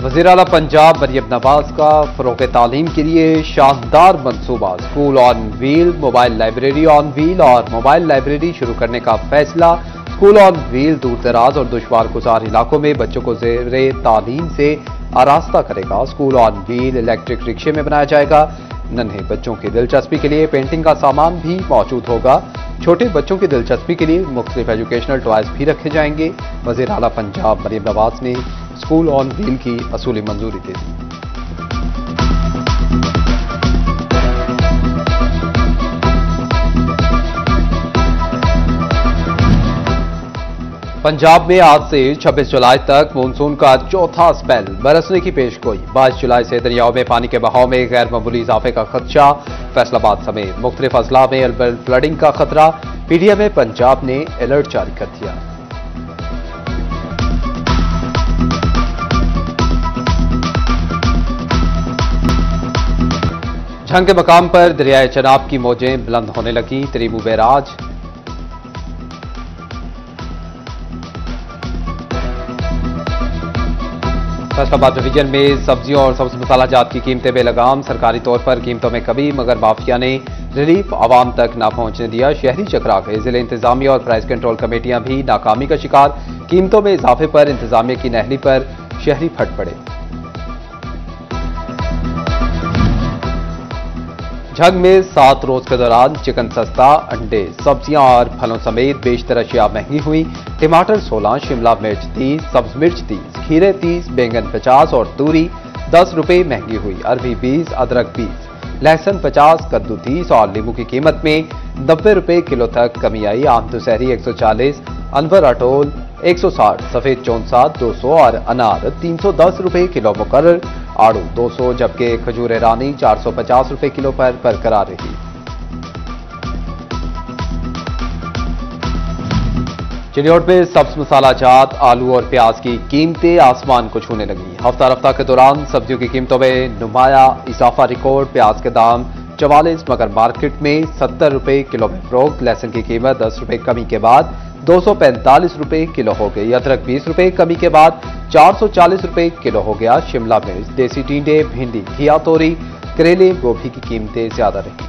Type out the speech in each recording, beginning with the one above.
वज़ीर आला पंजाब मरियम नवाज का फ़रोग़ तालीम के लिए शानदार मंसूबा। School on wheel, mobile library on wheel और मोबाइल लाइब्रेरी शुरू करने का फैसला। स्कूल ऑन व्हील दूर दराज और दुश्वार गुजार इलाकों में बच्चों को ज़ेरे तालीम से आरास्ता करेगा। स्कूल ऑन व्हील इलेक्ट्रिक रिक्शे में बनाया जाएगा। नन्हे बच्चों की दिलचस्पी के लिए पेंटिंग का सामान भी मौजूद होगा। छोटे बच्चों की दिलचस्पी के लिए मुख्तलिफ एजुकेशनल टॉयज भी रखे जाएंगे। वज़ीर आला पंजाब मरियम नवाज ने स्कूल ऑन व्हील की असूली मंजूरी दे दी। पंजाब में आज से 26 जुलाई तक मानसून का चौथा स्पेल बरसने की पेशगोई। 22 जुलाई से दरियाओं में पानी के बहाव में गैर मामूली इजाफे का खदशा। फैसलाबाद समेत मुख्तलिफ अजला में फ्लडिंग का खतरा। पीडीएम पंजाब ने अलर्ट जारी कर दिया। झंग के मकाम पर दरियाए चनाब की मौजें बुलंद होने लगी। त्रिमू बैराज फैसलाबाद डिवीजन में सब्जियों और सब्ज मसाला जात की कीमतें बेलगाम। सरकारी तौर पर कीमतों में कमी, मगर माफिया ने रिलीफ आवाम तक न पहुंचने दिया। शहरी चकरा गए। जिले इंतजामिया और प्राइस कंट्रोल कमेटियां भी नाकामी का शिकार। कीमतों में इजाफे पर इंतजामिया की नहली पर शहरी फट पड़े। झंग में 7 रोज के दौरान चिकन सस्ता, अंडे, सब्जियां और फलों समेत बेशतर अशिया महंगी हुई। टमाटर 16, शिमला मिर्च 30, सब्ज मिर्च 30, खीरे 30, बैंगन 50 और तूरी 10 रुपए महंगी हुई। अरबी 20, अदरक 20, लहसुन 50, कद्दू 30 और नींबू की कीमत में 90 रुपए किलो तक कमी आई। आम दुशहरी 140, अनवर अटोल 160, सफेद 64 200 और अनार 310 रुपए किलो मुकर्रर। आड़ू 200, जबकि खजूर रानी 450 रुपए किलो पर बरकरार रही। चिन्योट में सब्ज मसाला जात आलू और प्याज की कीमतें आसमान को छूने लगी। हफ्ता रफ्ता के दौरान सब्जियों की कीमतों में नुमाया इजाफा रिकॉर्ड। प्याज के दाम 44, मगर मार्केट में 70 रुपए किलो में फरोख्त। लहसुन की कीमत 10 रुपए कमी के बाद 245 रुपए किलो हो गई। अदरक 20 रुपए कमी के बाद 440 रुपए किलो हो गया। शिमला मिर्च, देसी टींडे, भिंडी, घिया तोरी, करेले, गोभी की कीमतें ज्यादा रही।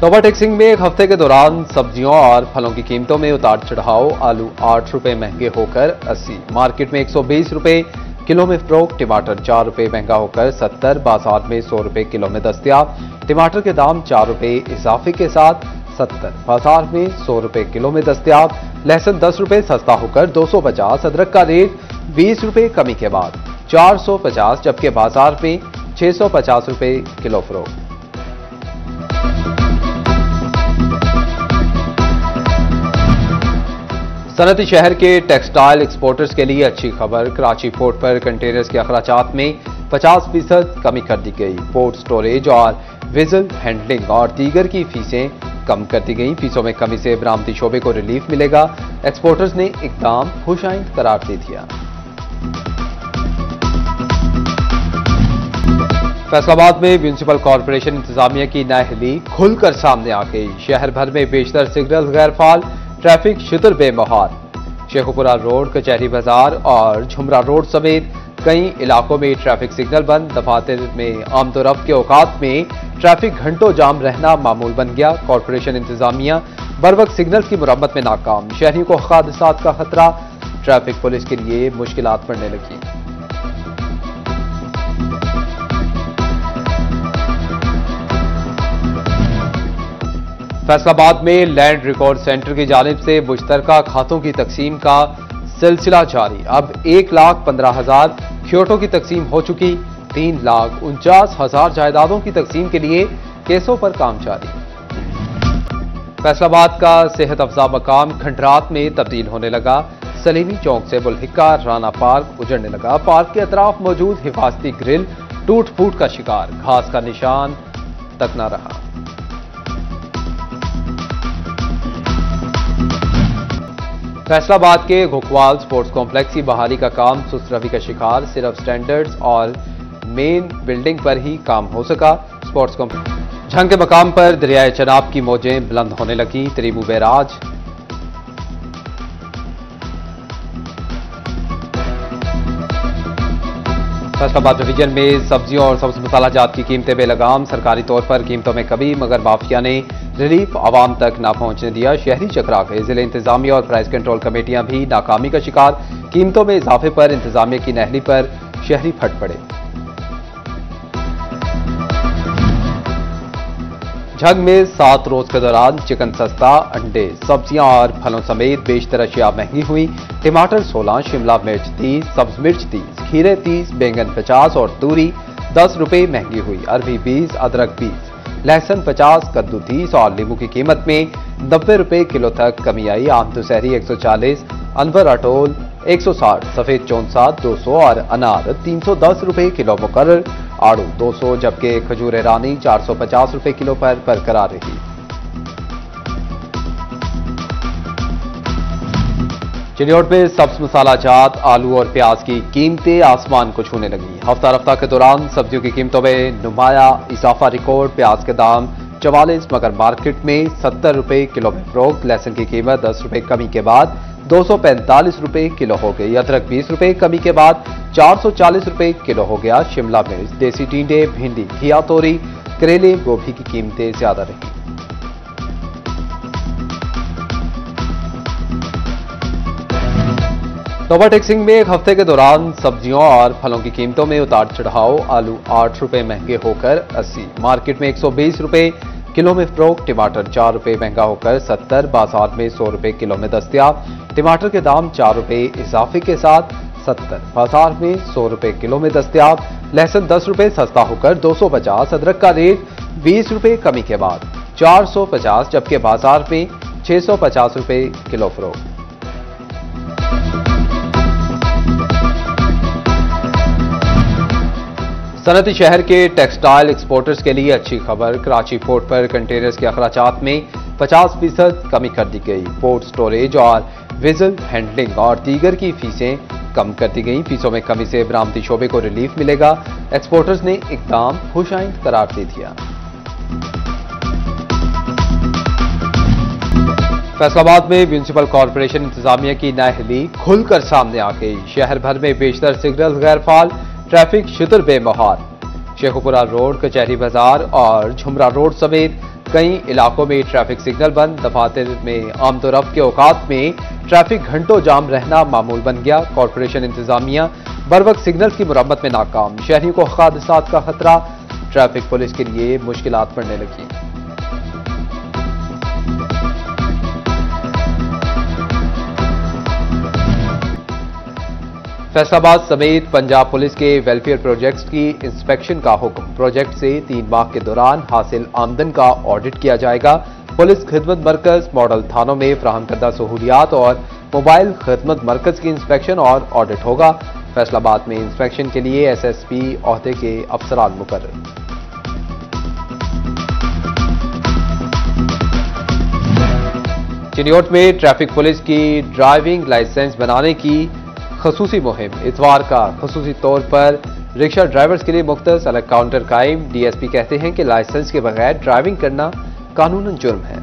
ओवरटेक्सिंग में एक हफ्ते के दौरान सब्जियों और फलों की कीमतों में उतार चढ़ाव। आलू 8 रुपए महंगे होकर 80, मार्केट में 120 रुपए किलो में फरोख्त। टमाटर 4 रुपए महंगा होकर 70, बाजार में 100 रुपए किलो में दस्तयाब। टमाटर के दाम 4 रुपए इजाफे के साथ 70, बाजार में 100 रुपए किलो में दस्तयाब। लहसुन 10 रुपए सस्ता होकर 250। अदरक का रेट 20 रुपए कमी के बाद 450, जबकि बाजार में 650 रुपए किलो फरोख्त। सनती शहर के टेक्सटाइल एक्सपोर्टर्स के लिए अच्छी खबर। कराची पोर्ट पर कंटेनर्स के अखराजात में 50% कमी कर दी गई। पोर्ट स्टोरेज और विजल हैंडलिंग और दीगर की फीसें कम कर दी गई। फीसों में कमी से बरामदी शोबे को रिलीफ मिलेगा। एक्सपोर्टर्स ने इकदाम खुशाइंद करार दे दिया। फैसलाबाद में म्यूनिसिपल कॉरपोरेशन इंतजामिया की नाअहली खुलकर सामने आ गई। शहर भर में बेशतर सिग्नल गैरफाल, ट्रैफिक शितर बेमहाल। शेखुपुरा रोड, कचहरी बाजार और झुमरा रोड समेत कई इलाकों में ट्रैफिक सिग्नल बंद। दफातर में आमदोरफ्त के औकात में ट्रैफिक घंटों जाम रहना मामूल बन गया। कॉरपोरेशन इंतजामिया बरवक्त सिग्नल की मुरम्मत में नाकाम। शहरियों को हादसात का खतरा। ट्रैफिक पुलिस के लिए मुश्किलात बढ़ने लगी। फैसलाबाद में लैंड रिकॉर्ड सेंटर की जानिब से मुश्तरका खातों की तकसीम का सिलसिला जारी। अब 1,15,000 क्योटों की तकसीम हो चुकी। 3,49,000 जायदादों की तकसीम के लिए केसों पर काम जारी। फैसलाबाद का सेहत अफजा मकाम खंडरात में तब्दील होने लगा। सलीमी चौक से बुलहिक्का राना पार्क उजड़ने लगा। पार्क के अतराफ मौजूद हिफाजती ग्रिल टूट फूट का शिकार। घास का निशान तक न रहा। फैसलाबाद के घुकवाल स्पोर्ट्स कॉम्प्लेक्स की बहाली का काम सुस्त रवि का शिकार। सिर्फ स्टैंडर्ड्स और मेन बिल्डिंग पर ही काम हो सका। स्पोर्ट्स कॉम्प्लेक्स झंग के मकाम पर दरियाए चनाब की मौजें बुलंद होने लगी। त्रिमू बैराज फैसलाबाद डिवीजन में सब्जियों और सब्ज मसाला जात की कीमतें बेलगाम, सरकारी तौर पर कीमतों में कमी, मगर माफिया ने रिलीफ आवाम तक ना पहुंचने दिया। शहरी चकरा गए। जिले इंतजामिया और प्राइस कंट्रोल कमेटियां भी नाकामी का शिकार। कीमतों में इजाफे पर इंतजामिया की नहली पर शहरी फट पड़े। झंग में 7 रोज के दौरान चिकन सस्ता, अंडे, सब्जियां और फलों समेत बेशतर अशिया महंगी हुई। टमाटर 16, शिमला मिर्च 30, सब्ज मिर्च 30, खीरे 30, बैंगन 50 और तूरी 10 रुपए महंगी हुई। अरबी 20, अदरक 20, लहसुन 50, कद्दू 30 और नींबू की कीमत में 90 रुपए किलो तक कमी आई। आम दुशहरी 140, अनवर अटोल 160, सफेद 64, 200 और अनार 310 रुपए किलो मुकर्रर। आड़ू 200, जबकि खजूर रानी 450 रुपए किलो पर बरकरार रही। चिन्योट में सब्ज मसाला जात आलू और प्याज की कीमतें आसमान को छूने लगी। हफ्ता रफ्ता के दौरान सब्जियों की कीमतों में नुमाया इजाफा रिकॉर्ड। प्याज के दाम 44, मगर मार्केट में 70 रुपए किलो में फरोख्त। लहसुन की कीमत 10 रुपए कमी के बाद 245 रुपए किलो हो गई। अदरक 20 रुपए कमी के बाद 440 रुपए किलो हो गया। शिमला मिर्च, देसी टींडे, भिंडी, घिया तोरी, करेले, गोभी की कीमतें ज्यादा रही। ओवर टैक्सिंग में एक हफ्ते के दौरान सब्जियों और फलों की कीमतों में उतार चढ़ाव। आलू 8 रुपए महंगे होकर 80, मार्केट में 120 रुपए किलो में फरोख्त। टमाटर 4 रुपए महंगा होकर 70, बाजार में 100 रुपए किलो में दस्तयाब। टमाटर के दाम 4 रुपए इजाफे के साथ 70, बाजार में 100 रुपए किलो में दस्तयाब। लहसुन 10 रुपए सस्ता होकर 250, अदरक का रेट 20 रुपए कमी के बाद 450, जबकि बाजार में 650 रुपए किलो फरोख्त। सनती शहर के टेक्सटाइल एक्सपोर्टर्स के लिए अच्छी खबर। कराची पोर्ट पर कंटेनर्स के अखराजात में 50% कमी कर दी गई। पोर्ट स्टोरेज और विजल हैंडलिंग और दीगर की फीसें कम कर दी गई। फीसों में कमी से बरामदी शोबे को रिलीफ मिलेगा। एक्सपोर्टर्स ने इकदाम खुशाइंद करार दे दिया। फैसलाबाद में म्यूनिसिपल कॉरपोरेशन इंतजामिया की नाअहली खुलकर सामने आ गई। शहर भर में बेशतर सिग्नल गैरफाल, ट्रैफिक शितर बेमहार। शेखुपुरा रोड, कचहरी बाजार और झुमरा रोड समेत कई इलाकों में ट्रैफिक सिग्नल बंद। दफातर में आमदोरफ्त के औकात में ट्रैफिक घंटों जाम रहना मामूल बन गया। कॉरपोरेशन इंतजामिया बरवक्त सिग्नल की मुरम्मत में नाकाम। शहरियों को हादसात का खतरा। ट्रैफिक पुलिस के लिए मुश्किलात बढ़ने लगी। फैसलाबाद समेत पंजाब पुलिस के वेलफेयर प्रोजेक्ट्स की इंस्पेक्शन का हुक्म। प्रोजेक्ट से 3 माह के दौरान हासिल आमदन का ऑडिट किया जाएगा। पुलिस खिदमत मरकज, मॉडल थानों में फराहम करदा सहूलियात और मोबाइल खिदमत मरकज की इंस्पेक्शन और ऑडिट होगा। फैसलाबाद में इंस्पेक्शन के लिए SSP ओहदे के अफसरान मुकर्रर। चिन्योट में ट्रैफिक पुलिस की ड्राइविंग लाइसेंस बनाने की खसूसी मुहिम। इतवार का खसूसी तौर पर रिक्शा ड्राइवर्स के लिए मुख्तस अलग काउंटर कायम। DSP कहते हैं कि लाइसेंस के बगैर ड्राइविंग करना कानूनन जुर्म है।